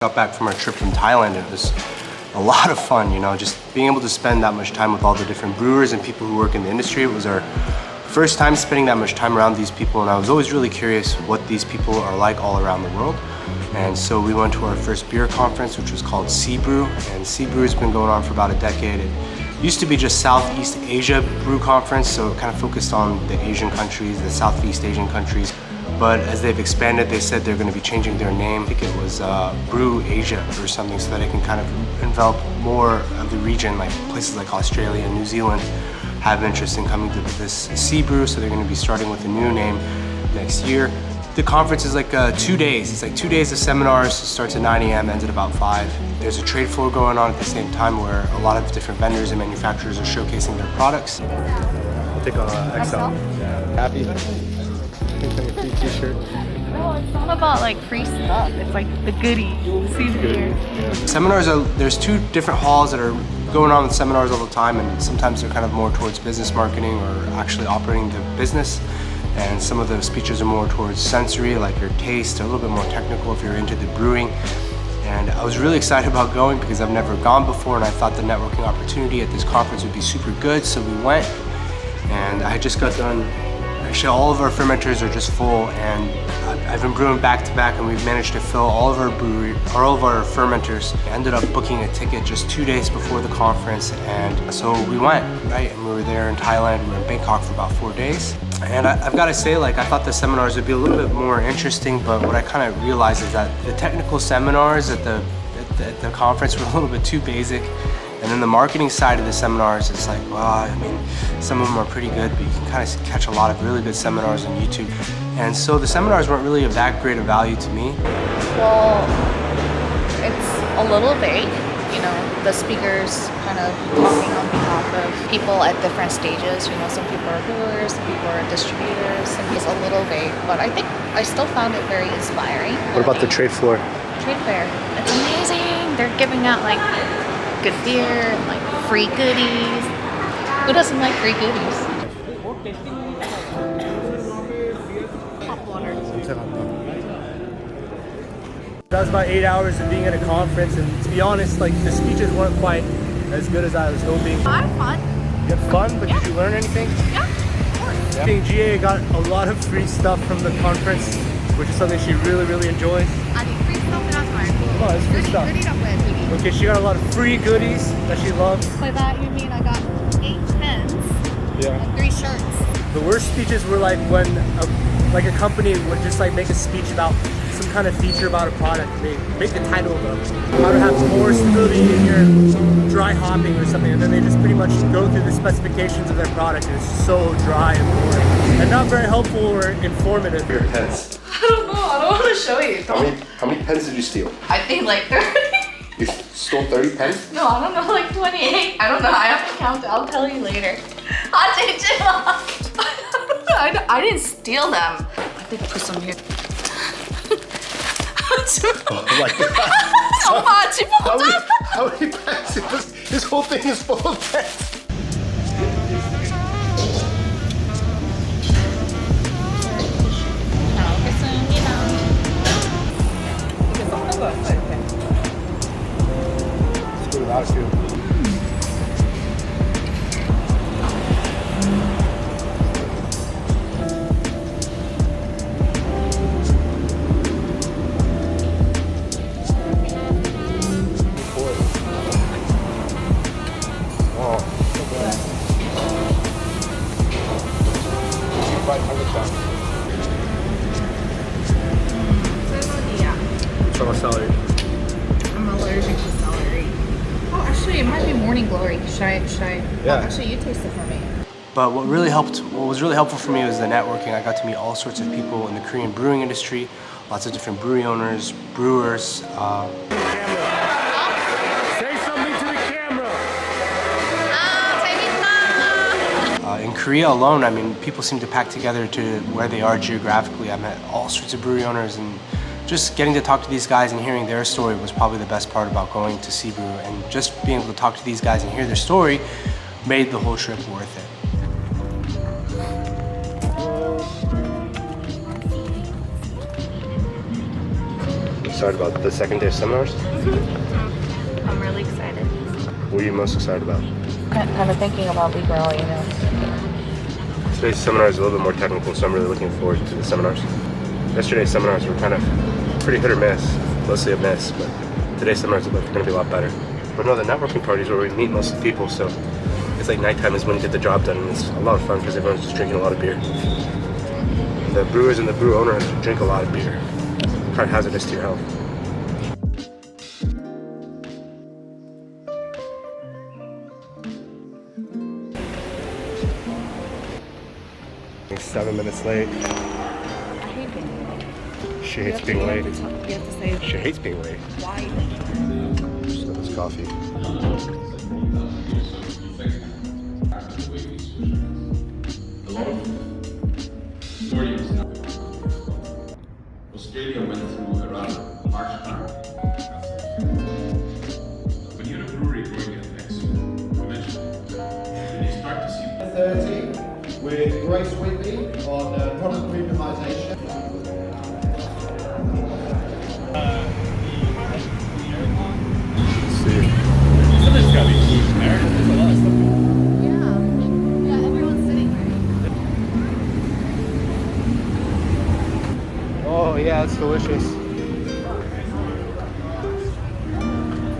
Got back from our trip from Thailand. It was a lot of fun, you know, just being able to spend that much time with all the different brewers and people who work in the industry. It was our first time spending that much time around these people, and I was always really curious what these people are like all around the world. And so we went to our first beer conference, which was called BREW, and BREW has been going on for about a decade. It used to be just Southeast Asia Brew Conference, so it kind of focused on the Asian countries, the Southeast Asian countries. But as they've expanded, they said they're going to be changing their name. I think it was BREW Asia or something, so that it can kind of envelop more of the region, like places like Australia and New Zealand have interest in coming to this BREW, so they're going to be starting with a new name next year. The conference is like 2 days. It's like 2 days of seminars. It starts at 9 a.m., ends at about 5. There's a trade floor going on at the same time where a lot of different vendors and manufacturers are showcasing their products. I'll take a XL. Happy? Free t-shirt. No, it's not about like free stuff. It's like the goodies. See the gear. Seminars there's 2 different halls that are going on with seminars all the time, and sometimes they're kind of more towards business marketing or actually operating the business. And some of the speeches are more towards sensory, like your taste, a little bit more technical if you're into the brewing. And I was really excited about going because I've never gone before, and I thought the networking opportunity at this conference would be super good, so we went. And I just got done. Actually, all of our fermenters are just full, and I've been brewing back to back, and we've managed to fill all of our fermenters. I ended up booking a ticket just 2 days before the conference, and so we went, right? And we were there in Thailand. We were in Bangkok for about 4 days. And I've got to say, like, I thought the seminars would be a little bit more interesting, but what I kind of realized is that the technical seminars at the conference were a little bit too basic. And then the marketing side of the seminars, it's like, well, I mean, some of them are pretty good, but you can kind of catch a lot of really good seminars on YouTube. And so the seminars weren't really of that great a value to me. Well, it's a little vague. You know, the speakers kind of talking on behalf of people at different stages. You know, some people are brewers, some people are distributors. And it's a little vague, but I think I still found it very inspiring. What about the trade floor? Trade fair. It's amazing. They're giving out like good beer and like free goodies. Who doesn't like free goodies? Hot water. That was about 8 hours of being at a conference, and to be honest, like, the speeches weren't quite as good as I was hoping. I had fun. You had fun, but Yeah. did you learn anything? Yeah, of course. I think GA got a lot of free stuff from the conference, which is something she really enjoys. I think free stuff and that's fine. Oh, it's free stuff. Goodie up with goodies. Okay, she got a lot of free goodies that she loved. By that you mean I got 8 pens and 3 shirts. The worst speeches were like when a company would just like make a speech about some kind of feature about a product. They make the title of how to have more stability in your dry hopping or something, and then they just pretty much go through the specifications of their product, and it's so dry and boring and not very helpful or informative. Your pens. I don't know. I don't want to show you. How many pens did you steal? I think like 30. You stole 30 pens? No, I don't know, like 28. I don't know. I have to count it. I'll tell you later. I didn't steal them. I did put some here. Oh my god. How many pens? This whole thing is full of pens. Let's go without you. Celery. I'm allergic to celery. Oh, actually, it might be morning glory. Should I? Yeah. Oh, actually, you taste it for me. But what was really helpful for me was the networking. I got to meet all sorts of people in the Korean brewing industry, lots of different brewery owners, brewers. Say something to the camera. In Korea alone, I mean, people seem to pack together to where they are geographically. I met all sorts of brewery owners, and just getting to talk to these guys and hearing their story was probably the best part about going to BREW. And just being able to talk to these guys and hear their story made the whole trip worth it. excited about the second day of seminars? I'm really excited. What are you most excited about? Kind of thinking about BREW, you know. Today's seminar is a little bit more technical, so I'm really looking forward to the seminars. Yesterday's seminars were kind of pretty hit or miss, mostly a miss, but today's seminars are going to be a lot better. But no, the networking parties where we meet most of the people, so it's like nighttime is when you get the job done, and it's a lot of fun because everyone's just drinking a lot of beer. The brewers and the brew owners drink a lot of beer. Quite hazardous to your health. It's 7 minutes late. I hate being late. She hates being late. You have to say She hates being late. why. Just love this coffee. Australia went through a rather harsh time. When you're a brewery growing at X, eventually, when you start to see 30 with Grace Whitney on product premiumization. Something's gotta be cheap there. There's a lot of stuff. Yeah, everyone's sitting right. Oh yeah, it's delicious.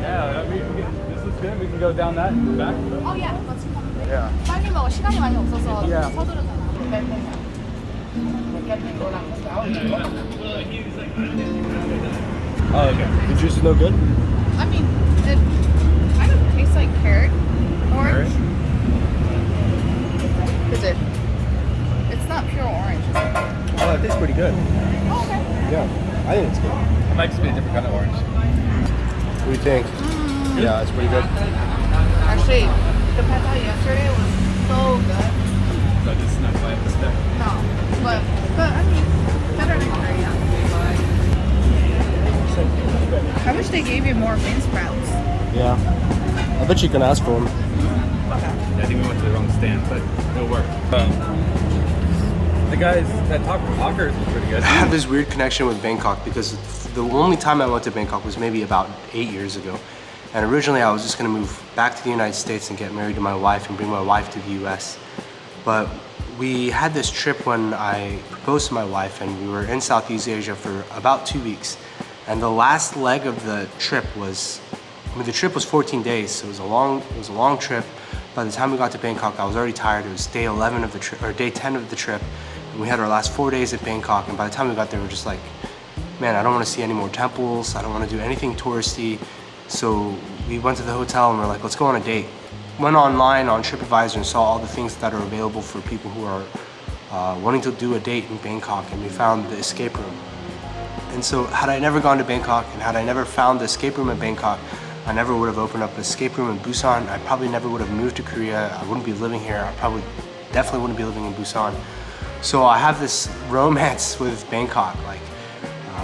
Yeah, this is good. We can go down that and back. Oh yeah, let's come. Yeah. 빨리 먹어. 시간이 많이 없어서 Yeah. 서두르잖아. Oh, okay. The juice is no good? I mean, it kind of tastes like carrot orange. Is it? It's not pure orange. Is it? Oh, it tastes pretty good. Oh, okay. Yeah, I think it's good. It might just be a different kind of orange. What do you think? Yeah, it's pretty good. Actually, the pad thai yesterday was so good. So just not quite the spec. No, but I mean, better than Korea. I wish they gave you more bean sprouts. Yeah. I bet you can ask for them. I think we went to the wrong stand, but it'll work. The guys that talkers was pretty good. I have this weird connection with Bangkok because the only time I went to Bangkok was maybe about 8 years ago. And originally I was just gonna move back to the United States and get married to my wife and bring my wife to the US. But we had this trip when I proposed to my wife and we were in Southeast Asia for about 2 weeks. And the last leg of the trip was, the trip was 14 days, so it was a long trip. By the time we got to Bangkok, I was already tired. It was day 11 of the trip, or day 10 of the trip. And we had our last 4 days at Bangkok, and by the time we got there, we were just like, man, I don't want to see any more temples. I don't want to do anything touristy. So we went to the hotel and we're like, let's go on a date. Went online on TripAdvisor and saw all the things that are available for people who are wanting to do a date in Bangkok, and we found the escape room. And so had I never gone to Bangkok and had I never found the escape room in Bangkok, I never would have opened up an escape room in Busan. I probably never would have moved to Korea. I wouldn't be living here. I definitely wouldn't be living in Busan. So I have this romance with Bangkok. Like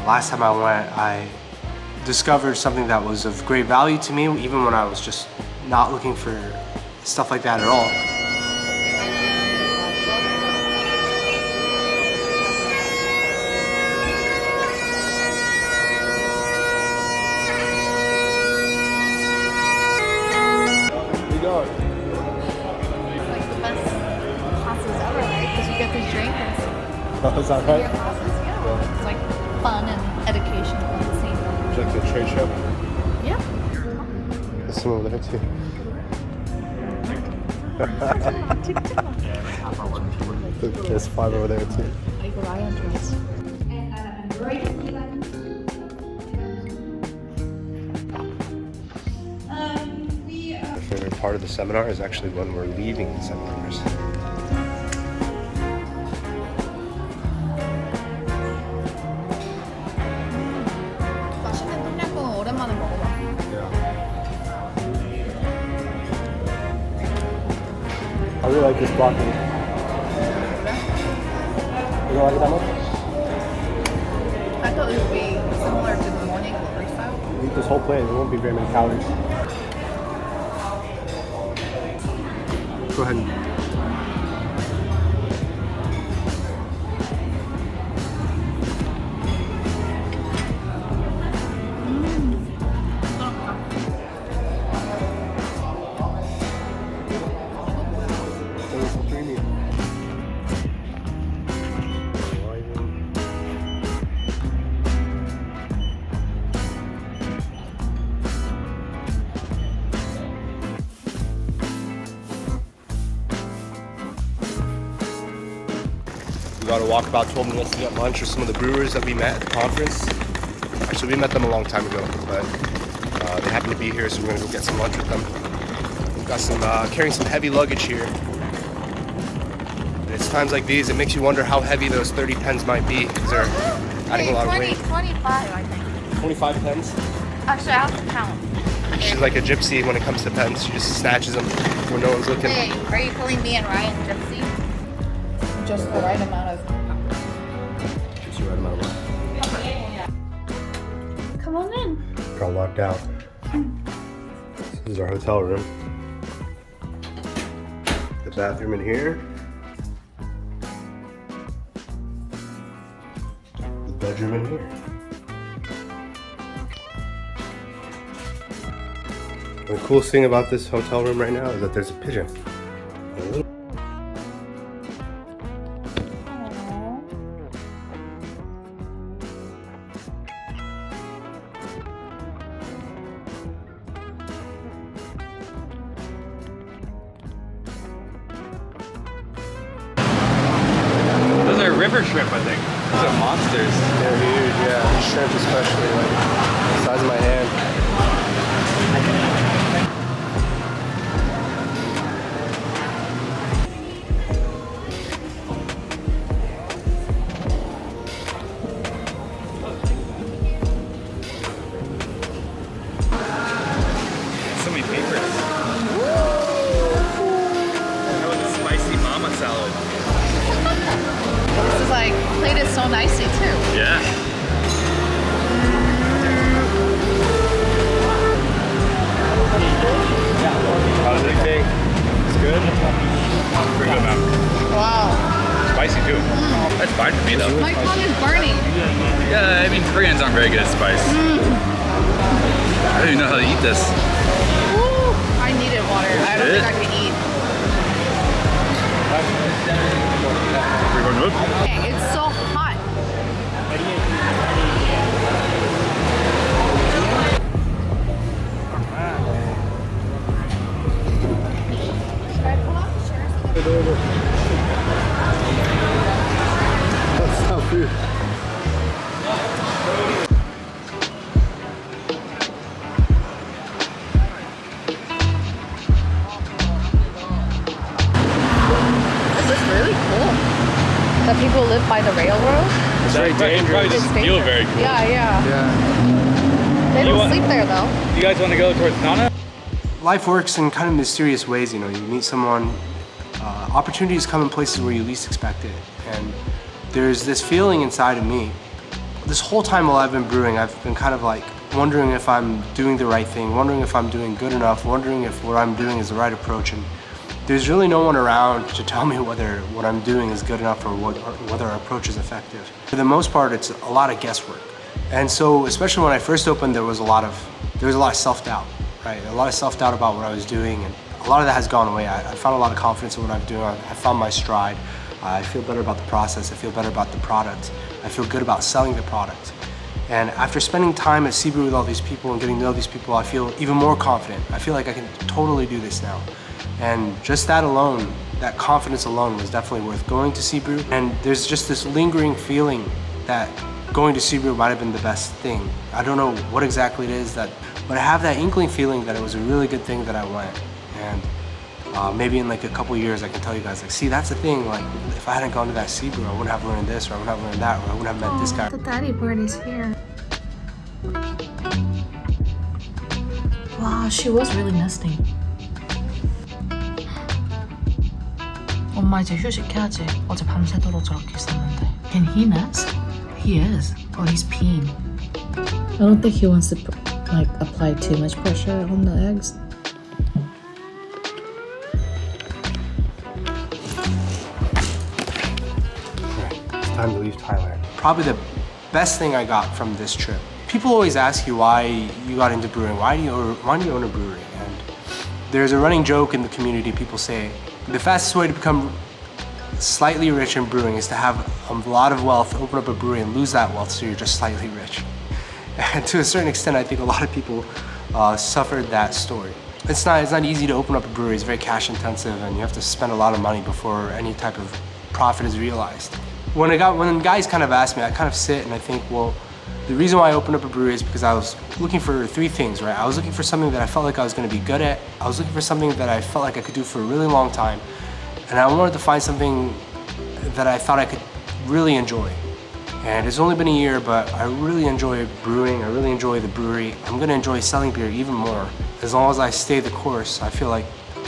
last time I went, I discovered something that was of great value to me, even when I was just not looking for stuff like that at all. Like the best classes ever, right? Because you get to drink and Oh, is that your right? classes, yeah. It's like fun and educational at the same time. Would you like the trade show? Yeah. There's some over there too. There's 5 over there too. I go right on dress. My favorite part of the seminar is actually when we're leaving the seminars. 맛있는 똠양꿍 오랜만에 먹어봐. I really like this broccoli. You don't like it that much? I thought it would be similar to the morning glory style. Eat this whole plate, there won't be very many calories. Go ahead. about a walkabout told me he wants to get lunch with some of the brewers that we met at the conference. Actually, we met them a long time ago, but they happen to be here, so we're gonna go get some lunch with them. We've got some carrying some heavy luggage here. And it's times like these, it makes you wonder how heavy those 30 pens might be, because they're adding a lot of weight. 25, I think. 25 pens. Actually, I have to count. She's like a gypsy when it comes to pens. She just snatches them when no one's looking. Hey, are you calling me and Ryan gypsy? Just the right amount of. Just the right amount of work. Come on in. We're all locked out. This is our hotel room. The bathroom in here. The bedroom in here. The coolest thing about this hotel room right now is that there's a pigeon. Those are river shrimp, I think. Those are monsters. They're huge, yeah. Shrimp especially, like the size of my hand. So many papers. That was a spicy mama salad. This is like plated so nicely too. Yeah. How does it think? It's good? Pretty good, man. Wow. Spicy too. That's fine for me though. My tongue is burning. Yeah, I mean Koreans aren't very good at spice. I don't even know how to eat this. Ooh, I needed water. I don't think I can eat. Pretty good. Dang, it's so hot. That's not food. This is really cool. The people live by the railroad. It's very It probably dangerous. doesn't feel very cool. Yeah, yeah. Yeah. They don't want- sleep there though. You guys want to go towards Nana? Life works in kind of mysterious ways, you know. You meet someone, opportunities come in places where you least expect it. And there's this feeling inside of me. This whole time while I've been brewing, I've been kind of like wondering if I'm doing the right thing, wondering if I'm doing good enough, wondering if what I'm doing is the right approach. And there's really no one around to tell me whether what I'm doing is good enough or whether our approach is effective. For the most part, it's a lot of guesswork. And so, especially when I first opened, there was a lot of self-doubt, right? A lot of self-doubt about what I was doing, and a lot of that has gone away. I found a lot of confidence in what I'm doing. I found my stride. I feel better about the process. I feel better about the product. I feel good about selling the product. And after spending time at BREW with all these people and getting to know these people, I feel even more confident. I feel like I can totally do this now. And just that alone, that confidence alone was definitely worth going to BREW. And there's just this lingering feeling that going to BREW might have been the best thing. I don't know what exactly it is, but I have that inkling feeling that it was a really good thing that I went. And maybe in like a couple years I can tell you guys, like, see, that's the thing, like if I hadn't gone to that BREW, I wouldn't have learned this, or I wouldn't have learned that, or I wouldn't have met this guy. The daddy bird is here. Wow, she was really nesting. 엄마 이제 휴식해야지. 어제 밤새도록 저렇게 있었는데. Can he nest? He is. Oh, he's peeing. I don't think he wants to like apply too much pressure on the eggs. It's time to leave Thailand. Probably the best thing I got from this trip. People always ask you why you got into brewing. Why do you own a brewery? And there's a running joke in the community. People say the fastest way to become slightly rich in brewing is to have a lot of wealth, open up a brewery, and lose that wealth so you're just slightly rich. And to a certain extent, I think a lot of people suffered that story. It's not easy to open up a brewery. It's very cash intensive, and you have to spend a lot of money before any type of profit is realized. when guys kind of ask me, I kind of sit and I think, well, the reason why I opened up a brewery is because I was looking for three things, right? I was looking for something that I felt like I was going to be good at. I was looking for something that I felt like I could do for a really long time. And I wanted to find something that I thought I could really enjoy. And it's only been a year, but I really enjoy brewing. I really enjoy the brewery. I'm going to enjoy selling beer even more. As long as I stay the course, I feel like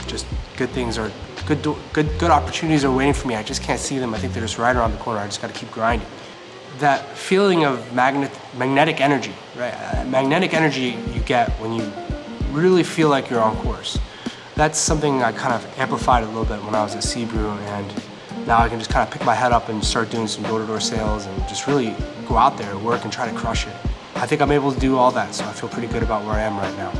just good things are, good opportunities are waiting for me. I just can't see them. I think they're just right around the corner. I just got to keep grinding. That feeling of magnetic energy, right? Magnetic energy you get when you really feel like you're on course. That's something I kind of amplified a little bit when I was at BREW, and now I can just kind of pick my head up and start doing some door-to-door sales and just really go out there, work and try to crush it. I think I'm able to do all that, so I feel pretty good about where I am right now.